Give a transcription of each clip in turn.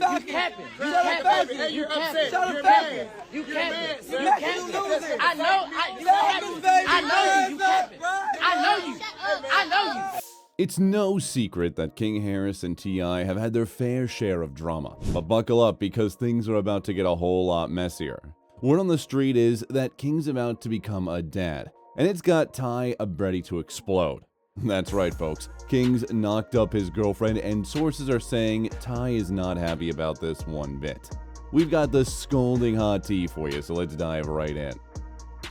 capping. You capping. You capping. I know you. You capping. I know you. It's no secret that King Harris and T.I have had their fair share of drama, but buckle up because things are about to get a whole lot messier. Word on the street is that King's about to become a dad, and it's got T.I ready to explode. That's right, folks. King's knocked up his girlfriend, and sources are saying T.I is not happy about this one bit. We've got the scalding hot tea for you, so let's dive right in.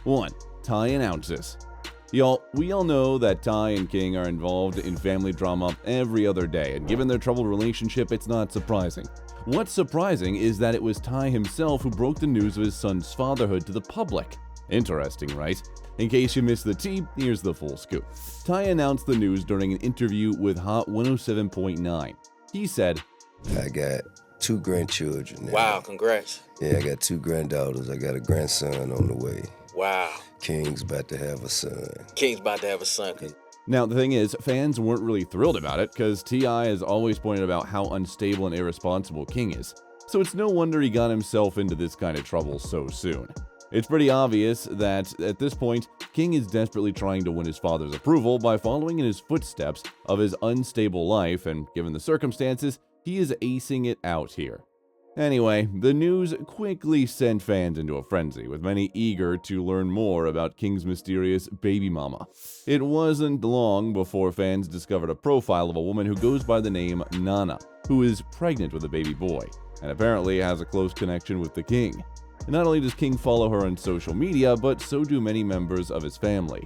1. T.I announces. Y'all, we all know that T.I and King are involved in family drama every other day, and given their troubled relationship, it's not surprising. What's surprising is that it was T.I himself who broke the news of his son's fatherhood to the public. Interesting, right? In case you missed the tea, here's the full scoop. T.I announced the news during an interview with Hot 107.9. He said, I got 2 grandchildren now. Wow, congrats. Yeah, I got 2 granddaughters. I got a grandson on the way. Wow. King's about to have a son. Now, the thing is, fans weren't really thrilled about it because T.I has always pointed about how unstable and irresponsible King is. So it's no wonder he got himself into this kind of trouble so soon. It's pretty obvious that, at this point, King is desperately trying to win his father's approval by following in his footsteps of his unstable life, and given the circumstances, he is acing it out here. Anyway, the news quickly sent fans into a frenzy, with many eager to learn more about King's mysterious baby mama. It wasn't long before fans discovered a profile of a woman who goes by the name Nana, who is pregnant with a baby boy, and apparently has a close connection with the King. And not only does King follow her on social media, but so do many members of his family.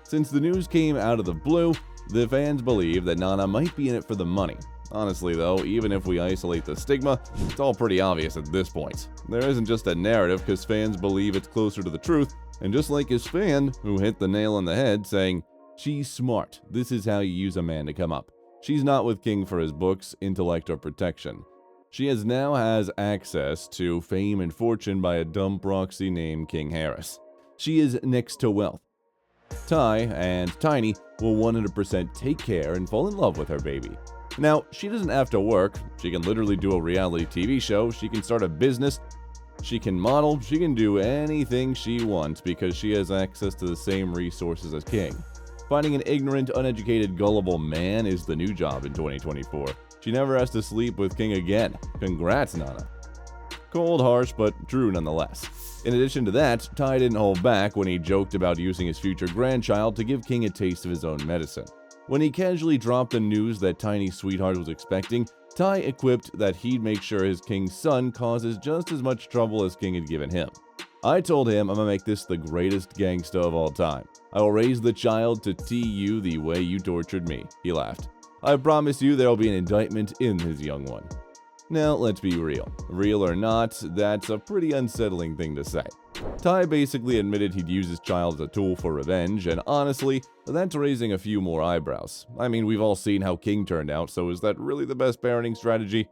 Since the news came out of the blue, the fans believe that Nana might be in it for the money. Honestly though, even if we isolate the stigma, it's all pretty obvious at this point. There isn't just a narrative because fans believe it's closer to the truth, and just like his fan, who hit the nail on the head saying, "She's smart, this is how you use a man to come up. She's not with King for his books, intellect, or protection. She now has access to fame and fortune by a dumb proxy named King Harris. She is next to wealth. T.I and Tiny will 100% take care and fall in love with her baby. Now, she doesn't have to work. She can literally do a reality TV show. She can start a business. She can model. She can do anything she wants because she has access to the same resources as King. Finding an ignorant, uneducated, gullible man is the new job in 2024. She never has to sleep with King again. Congrats, Nana." Cold, harsh, but true nonetheless. In addition to that, T.I didn't hold back when he joked about using his future grandchild to give King a taste of his own medicine. When he casually dropped the news that Tiny's sweetheart was expecting, T.I equipped that he'd make sure his King's son causes just as much trouble as King had given him. "I told him I'm gonna make this the greatest gangsta of all time. I will raise the child to tee you the way you tortured me," he laughed. "I promise you there'll be an indictment in his young one." Now, let's be real. Real or not, that's a pretty unsettling thing to say. T.I basically admitted he'd use his child as a tool for revenge, and honestly, that's raising a few more eyebrows. I mean, we've all seen how King turned out, so is that really the best parenting strategy?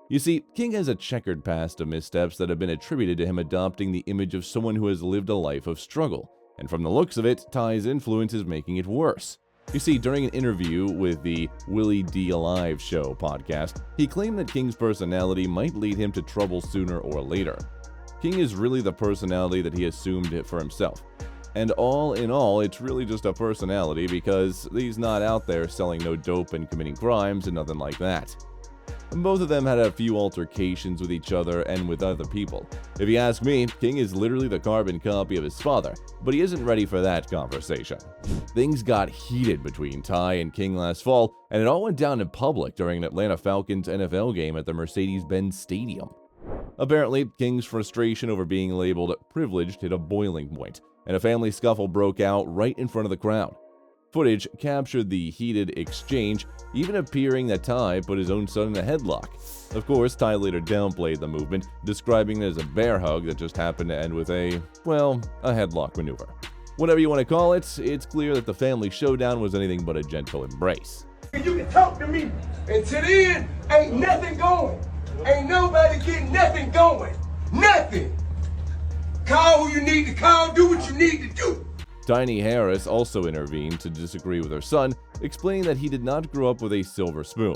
You see, King has a checkered past of missteps that have been attributed to him adopting the image of someone who has lived a life of struggle, and from the looks of it, T.I.'s influence is making it worse. You see, during an interview with the Willie D. Alive Show podcast, he claimed that King's personality might lead him to trouble sooner or later. King is really the personality that he assumed it for himself. And all in all, it's really just a personality because he's not out there selling no dope and committing crimes and nothing like that. Both of them had a few altercations with each other and with other people. If you ask me, King is literally the carbon copy of his father, but he isn't ready for that conversation. Things got heated between T.I and King last fall, and it all went down in public during an Atlanta Falcons NFL game at the Mercedes-Benz Stadium. Apparently, King's frustration over being labeled privileged hit a boiling point, and a family scuffle broke out right in front of the crowd. Footage captured the heated exchange, even appearing that T.I put his own son in a headlock. Of course, T.I later downplayed the movement, describing it as a bear hug that just happened to end with a headlock maneuver. Whatever you want to call it, it's clear that the family showdown was anything but a gentle embrace. You can talk to me, and to the end, ain't nothing going. Ain't nobody getting nothing going. Nothing. Call who you need to call, do what you need to do. Tiny Harris also intervened to disagree with her son, explaining that he did not grow up with a silver spoon.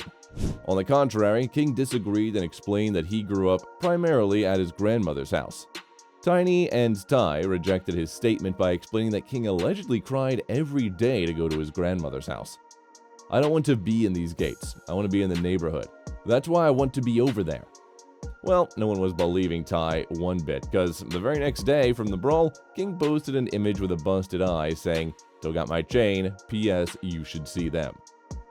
On the contrary, King disagreed and explained that he grew up primarily at his grandmother's house. Tiny and T.I rejected his statement by explaining that King allegedly cried every day to go to his grandmother's house. "I don't want to be in these gates. I want to be in the neighborhood. That's why I want to be over there." Well, no one was believing T.I one bit, because the very next day from the brawl, King posted an image with a busted eye saying, "Still got my chain, P.S. you should see them."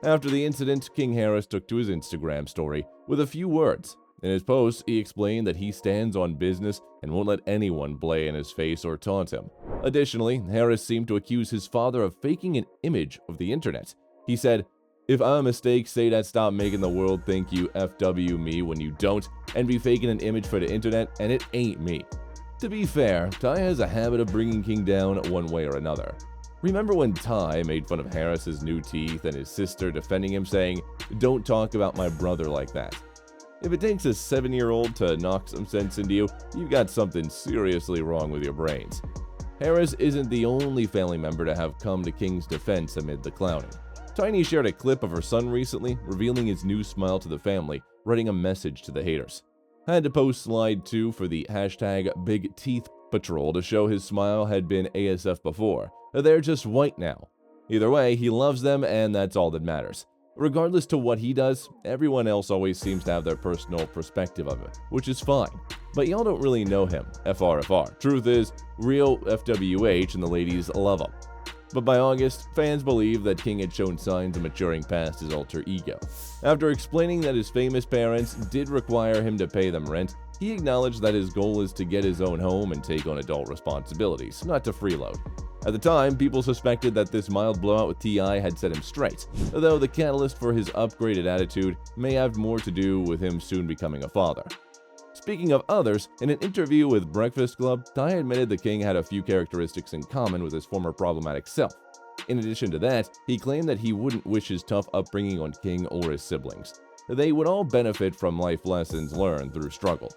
After the incident, King Harris took to his Instagram story with a few words. In his post, he explained that he stands on business and won't let anyone play in his face or taunt him. Additionally, Harris seemed to accuse his father of faking an image of the internet. He said, "If I'm a mistake, say that, stop making the world think you FW me when you don't, and be faking an image for the internet, and it ain't me." To be fair, T.I has a habit of bringing King down one way or another. Remember when T.I made fun of Harris's new teeth and his sister defending him, saying, "Don't talk about my brother like that"? If it takes a 7-year-old to knock some sense into you, you've got something seriously wrong with your brains. Harris isn't the only family member to have come to King's defense amid the clowning. Tiny shared a clip of her son recently, revealing his new smile to the family, writing a message to the haters. Had to post slide 2 for the hashtag Big Teeth Patrol to show his smile had been ASF before. They're just white now. Either way, he loves them, and that's all that matters. Regardless to what he does, everyone else always seems to have their personal perspective of it, which is fine. But y'all don't really know him, FRFR. Truth is, real FWH and the ladies love him. But by August, fans believed that King had shown signs of maturing past his alter ego. After explaining that his famous parents did require him to pay them rent, he acknowledged that his goal is to get his own home and take on adult responsibilities, not to freeload. At the time, people suspected that this mild blowout with T.I had set him straight, though the catalyst for his upgraded attitude may have more to do with him soon becoming a father. Speaking of others, in an interview with Breakfast Club, T.I admitted the King had a few characteristics in common with his former problematic self. In addition to that, he claimed that he wouldn't wish his tough upbringing on King or his siblings. They would all benefit from life lessons learned through struggle.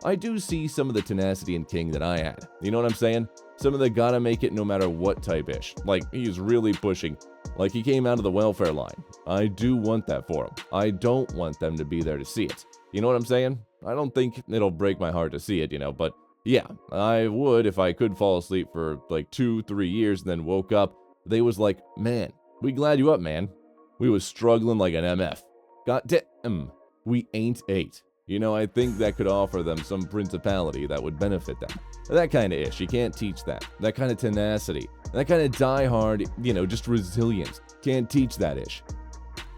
I do see some of the tenacity in King that I had. You know what I'm saying? Some of the gotta make it no matter what type-ish. Like, he's really pushing. Like, he came out of the welfare line. I do want that for him. I don't want them to be there to see it. You know what I'm saying? I don't think it'll break my heart to see it, but yeah, I would if I could fall asleep for like 2-3 years and then woke up. They was like, "Man, we glad you up, man. We was struggling like an MF. Goddamn, we ain't ate." I think that could offer them some principality that would benefit them. That kind of ish, you can't teach that. That kind of tenacity. That kind of die-hard, just resilience. Can't teach that ish.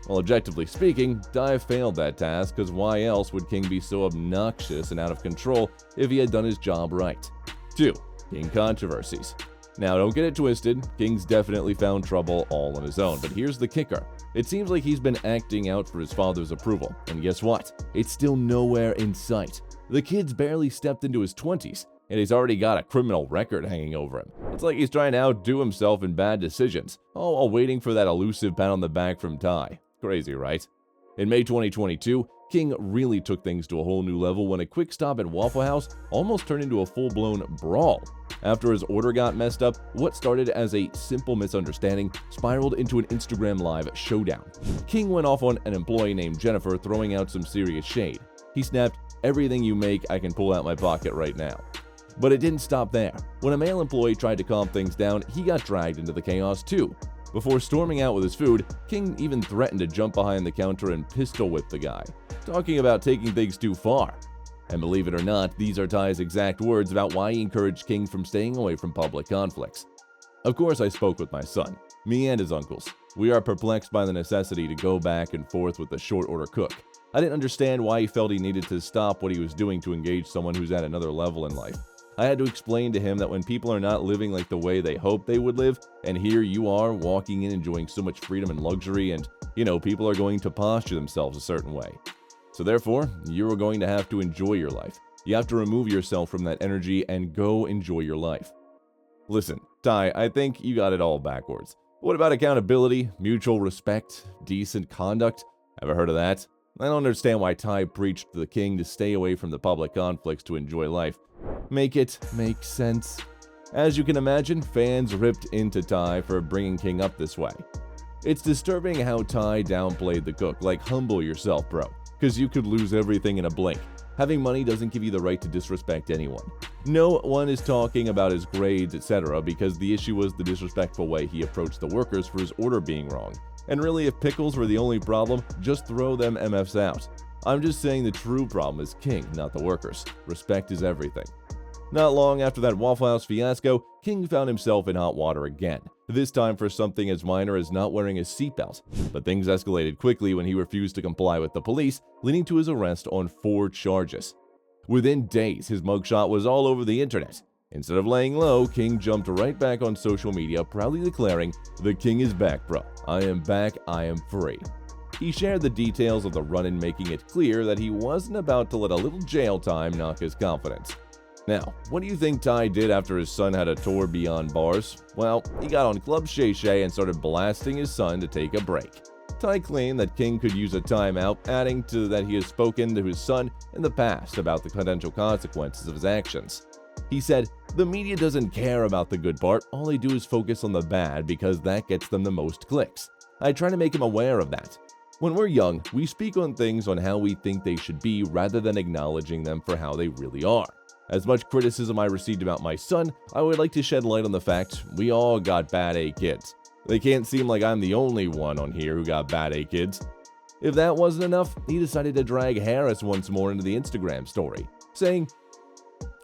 Well, objectively speaking, T.I failed that task, because why else would King be so obnoxious and out of control if he had done his job right? 2. King controversies. Now, don't get it twisted, King's definitely found trouble all on his own, but here's the kicker. It seems like he's been acting out for his father's approval, and guess what? It's still nowhere in sight. The kid's barely stepped into his 20s, and he's already got a criminal record hanging over him. It's like he's trying to outdo himself in bad decisions, all while waiting for that elusive pat on the back from T.I. Crazy, right? In May 2022, King really took things to a whole new level when a quick stop at Waffle House almost turned into a full-blown brawl. After his order got messed up, what started as a simple misunderstanding spiraled into an Instagram Live showdown. King went off on an employee named Jennifer, throwing out some serious shade. He snapped, "Everything you make, I can pull out my pocket right now." But it didn't stop there. When a male employee tried to calm things down, he got dragged into the chaos too. Before storming out with his food, King even threatened to jump behind the counter and pistol whip the guy. Talking about taking things too far. And believe it or not, these are T.I.'s exact words about why he encouraged King from staying away from public conflicts. Of course, I spoke with my son, me and his uncles. We are perplexed by the necessity to go back and forth with the short order cook. I didn't understand why he felt he needed to stop what he was doing to engage someone who's at another level in life. I had to explain to him that when people are not living like the way they hoped they would live, and here you are walking in enjoying so much freedom and luxury, and, people are going to posture themselves a certain way. So therefore, you are going to have to enjoy your life. You have to remove yourself from that energy and go enjoy your life. Listen, T.I, I think you got it all backwards. What about accountability, mutual respect, decent conduct? Ever heard of that? I don't understand why T.I preached to the King to stay away from the public conflicts to enjoy life. Make it make sense. As you can imagine, fans ripped into T.I for bringing King up this way. It's disturbing how T.I downplayed the cook, like humble yourself, bro, because you could lose everything in a blink. Having money doesn't give you the right to disrespect anyone. No one is talking about his grades, etc., because the issue was the disrespectful way he approached the workers for his order being wrong. And really, if pickles were the only problem, just throw them MFs out. I'm just saying the true problem is King, not the workers. Respect is everything. Not long after that Waffle House fiasco, King found himself in hot water again, this time for something as minor as not wearing his seatbelt. But things escalated quickly when he refused to comply with the police, leading to his arrest on 4 charges. Within days, his mugshot was all over the internet. Instead of laying low, King jumped right back on social media, proudly declaring, "The King is back, bro. I am back, I am free." He shared the details of the run-in, making it clear that he wasn't about to let a little jail time knock his confidence. Now, what do you think T.I did after his son had a tour beyond bars? Well, he got on Club Shay Shay and started blasting his son to take a break. T.I claimed that King could use a timeout, adding to that he has spoken to his son in the past about the potential consequences of his actions. He said, "The media doesn't care about the good part, all they do is focus on the bad because that gets them the most clicks. I try to make him aware of that. When we're young, we speak on things on how we think they should be rather than acknowledging them for how they really are. As much criticism I received about my son, I would like to shed light on the fact we all got bad A kids. They can't seem like I'm the only one on here who got bad A kids." If that wasn't enough, he decided to drag Harris once more into the Instagram story, saying,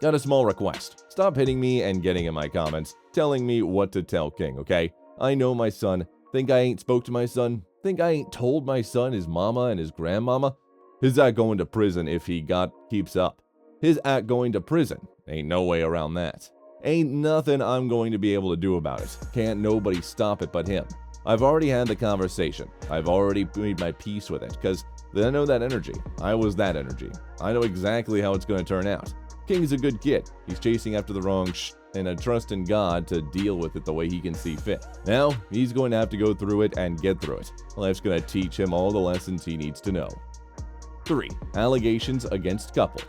"Got a small request. Stop hitting me and getting in my comments, telling me what to tell King, okay? I know my son. Think I ain't spoke to my son? Think I ain't told my son his mama and his grandmama? His act going to prison if he keeps up. His act going to prison. Ain't no way around that. Ain't nothing I'm going to be able to do about it. Can't nobody stop it but him. I've already had the conversation. I've already made my peace with it, because I know that energy. I was that energy. I know exactly how it's going to turn out. King's a good kid. He's chasing after the wrong and a trust in God to deal with it the way he can see fit. Now, he's going to have to go through it and get through it. Life's going to teach him all the lessons he needs to know." 3. Allegations against couple.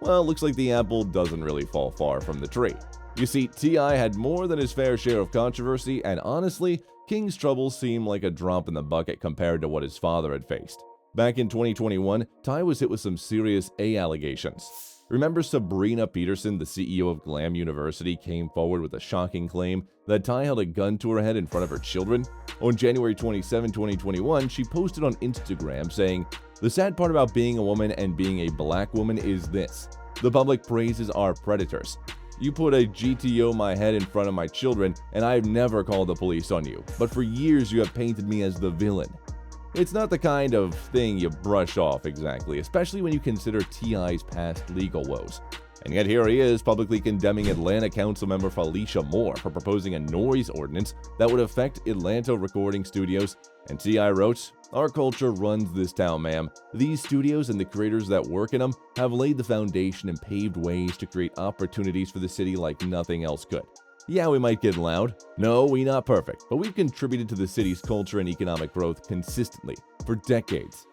Well, looks like the apple doesn't really fall far from the tree. You see, T.I had more than his fair share of controversy, and honestly, King's troubles seem like a drop in the bucket compared to what his father had faced. Back in 2021, T.I was hit with some serious A allegations. Remember Sabrina Peterson, the CEO of Glam University, came forward with a shocking claim that T.I held a gun to her head in front of her children? On January 27, 2021, she posted on Instagram saying, "The sad part about being a woman and being a black woman is this. The public praises our predators. You put a GTO my head in front of my children, and I've never called the police on you, but for years you have painted me as the villain." It's not the kind of thing you brush off exactly, especially when you consider T.I's past legal woes. And yet here he is publicly condemning Atlanta Councilmember Felicia Moore for proposing a noise ordinance that would affect Atlanta recording studios. And T.I wrote, "Our culture runs this town, ma'am. These studios and the creators that work in them have laid the foundation and paved ways to create opportunities for the city like nothing else could. Yeah, we might get loud. No, we not perfect, but we've contributed to the city's culture and economic growth consistently for decades."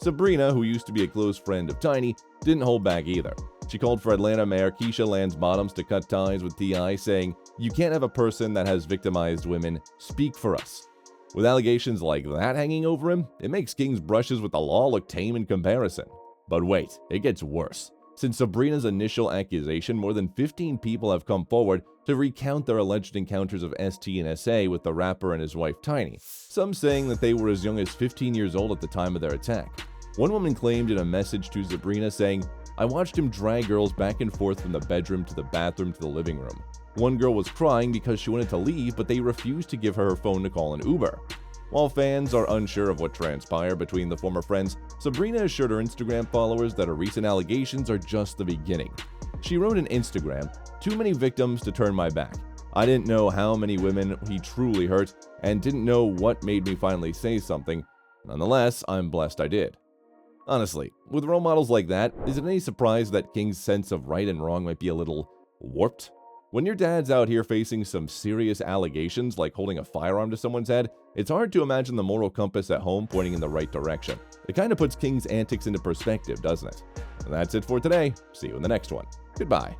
Sabrina, who used to be a close friend of Tiny, didn't hold back either. She called for Atlanta Mayor Keisha Lance Bottoms to cut ties with T.I, saying, "You can't have a person that has victimized women speak for us." With allegations like that hanging over him, it makes King's brushes with the law look tame in comparison. But wait, it gets worse. Since Sabrina's initial accusation, more than 15 people have come forward to recount their alleged encounters of ST and SA with the rapper and his wife Tiny, some saying that they were as young as 15 years old at the time of their attack. One woman claimed in a message to Sabrina saying, "I watched him drag girls back and forth from the bedroom to the bathroom to the living room. One girl was crying because she wanted to leave, but they refused to give her her phone to call an Uber." While fans are unsure of what transpired between the former friends, Sabrina assured her Instagram followers that her recent allegations are just the beginning. She wrote on Instagram, "Too many victims to turn my back. I didn't know how many women he truly hurt and didn't know what made me finally say something. Nonetheless, I'm blessed I did." Honestly, with role models like that, is it any surprise that King's sense of right and wrong might be a little warped? When your dad's out here facing some serious allegations like holding a firearm to someone's head, it's hard to imagine the moral compass at home pointing in the right direction. It kind of puts King's antics into perspective, doesn't it? And that's it for today. See you in the next one. Goodbye.